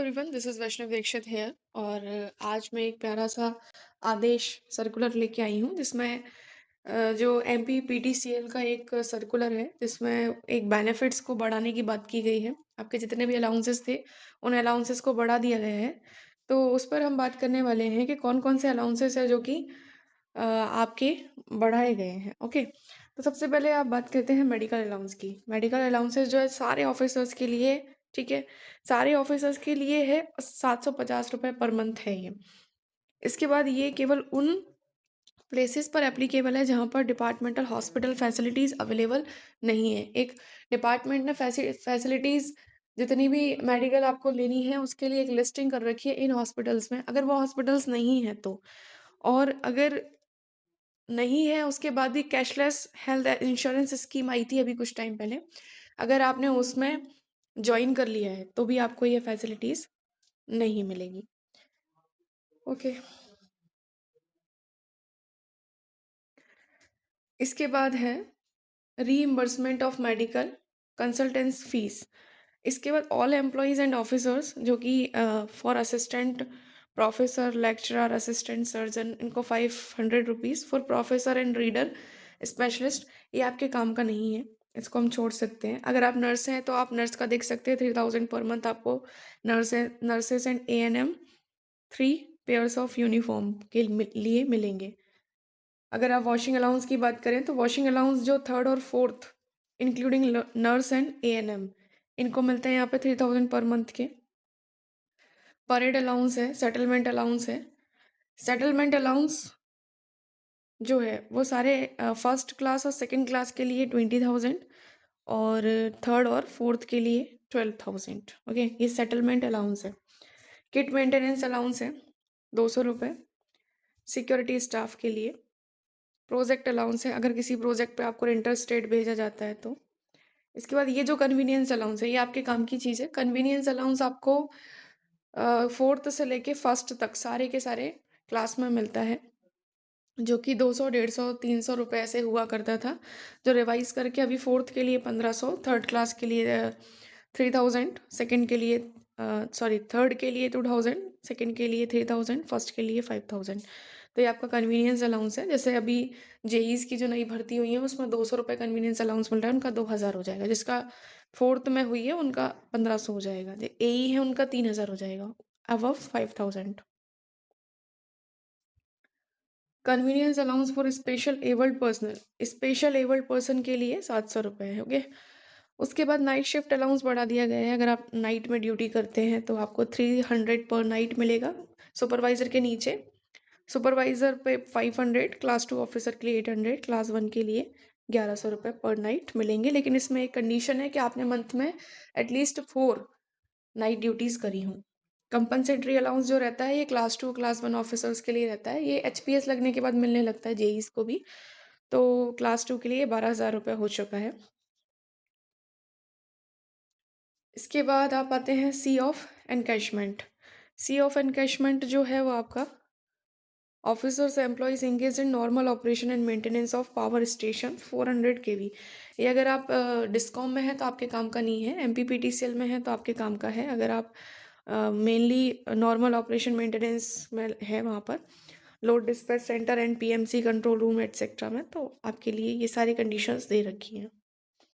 Everyone, this is Vaishnav Dikshit here. और आज मैं एक प्यारा सा आदेश सर्कुलर लेके आई हूँ जिसमें जो एमपी पीटीसीएल का एक सर्कुलर है जिसमें एक बेनिफिट्स को बढ़ाने की बात की गई है। आपके जितने भी अलाउंसेस थे उन अलाउंसेस को बढ़ा दिया गया है। तो उस पर हम बात करने वाले हैं कि कौन कौन से अलाउंसेस है जो कि आपके बढ़ाए गए हैं। ओके, तो सबसे पहले आप बात करते हैं मेडिकल अलाउंस की। मेडिकल अलाउंसेस जो है सारे ऑफिसर्स के लिए, ठीक है, सारे ऑफिसर्स के लिए है 750 रुपये पर मंथ है ये। इसके बाद ये केवल उन प्लेसेस पर एप्लीकेबल है जहाँ पर डिपार्टमेंटल हॉस्पिटल फैसिलिटीज़ अवेलेबल नहीं है। एक डिपार्टमेंट ने फैसिलिटीज़ जितनी भी मेडिकल आपको लेनी है उसके लिए एक लिस्टिंग कर रखी है इन हॉस्पिटल्स में। अगर वो हॉस्पिटल्स नहीं है तो, और अगर नहीं है उसके बाद भी कैशलेस हेल्थ इंश्योरेंस स्कीम आई थी अभी कुछ टाइम पहले, अगर आपने उसमें ज्वाइन कर लिया है तो भी आपको ये फैसिलिटीज़ नहीं मिलेगी। ओके, इसके बाद है रीइम्बर्समेंट ऑफ मेडिकल कंसल्टेंस फीस। इसके बाद ऑल एम्प्लॉयज़ एंड ऑफिसर्स जो कि for assistant professor, lecturer, assistant surgeon, इनको 500 rupees. For professor and reader specialist, ये आपके काम का नहीं है, इसको हम छोड़ सकते हैं। अगर आप नर्स हैं तो आप नर्स का देख सकते हैं, 3000 पर मंथ आपको nurses and ANM 3 pairs of uniform के लिए मिलेंगे। अगर आप वॉशिंग अलाउंस की बात करें तो वॉशिंग अलाउंस जो थर्ड और fourth including nurse and ANM, इनको मिलते हैं यहाँ पे 3000 पर मंथ के। परेड अलाउंस है, सेटलमेंट अलाउंस है। सेटलमेंट अलाउंस जो है वो सारे फर्स्ट क्लास और सेकंड क्लास के लिए 20,000 और थर्ड और फोर्थ के लिए 12,000। ओके, ये सेटलमेंट अलाउंस है। किट मेंटेनेंस अलाउंस है 200 रुपये सिक्योरिटी स्टाफ के लिए। प्रोजेक्ट अलाउंस है, अगर किसी प्रोजेक्ट पे आपको इंटर स्टेट भेजा जाता है तो। इसके बाद ये जो कन्वीनियंस अलाउंस है ये आपके काम की चीज़ है। कन्वीनियंस अलाउंस आपको फोर्थ से लेके फर्स्ट तक सारे के सारे क्लास में मिलता है, जो कि 200, 150, 300 रुपये ऐसे हुआ करता था, जो रिवाइज करके अभी फोर्थ के लिए 1500, थर्ड क्लास के लिए 3000, सेकंड के लिए सॉरी थर्ड के लिए 2000, सेकंड के लिए 3000, फर्स्ट के लिए 5000। तो ये आपका कन्वीनियंस अलाउंस है। जैसे अभी जेईज की जो नई भर्ती हुई है उसमें 200 रुपये कन्वीनियंस अलाउंस मिल रहा है, उनका 2000 हो जाएगा। जिसका फोर्थ में हुई है उनका 1500 हो जाएगा। जो AE है उनका 3000 हो जाएगा, above 5000। Convenience allowance for special abled person के लिए 700 रुपये है। ओके, उसके बाद नाइट शिफ्ट अलाउंस बढ़ा दिया गया है। अगर आप नाइट में ड्यूटी करते हैं तो आपको 300 पर नाइट मिलेगा सुपरवाइजर के नीचे। सुपरवाइजर पे 500, क्लास 2 ऑफिसर के लिए 800, क्लास 1 के लिए 1100 रुपये पर नाइट मिलेंगे। लेकिन इसमें एक कंडीशन है कि आपने मंथ में एटलीस्ट 4 नाइट ड्यूटीज़ करी हूँ। कंपनसेटरी अलाउंस जो रहता है ये क्लास 2 क्लास 1 ऑफिसर्स के लिए रहता है। ये HPS लगने के बाद मिलने लगता है जेईस को भी। तो क्लास 2 के लिए 12,000 रुपये हो चुका है। इसके बाद आप आते हैं C off encashment. C off encashment जो है वो आपका officers employees engage in normal operation and maintenance of power station 400 kV। ये अगर आप डिस्कॉम में है तो आपके काम का नहीं है, MPPTCL में है तो आपके काम का है। अगर आप मेनली नॉर्मल ऑपरेशन मेंटेनेंस में है वहाँ पर load dispatch centre and PMC control room etcetera में, तो आपके लिए ये सारी कंडीशंस दे रखी हैं।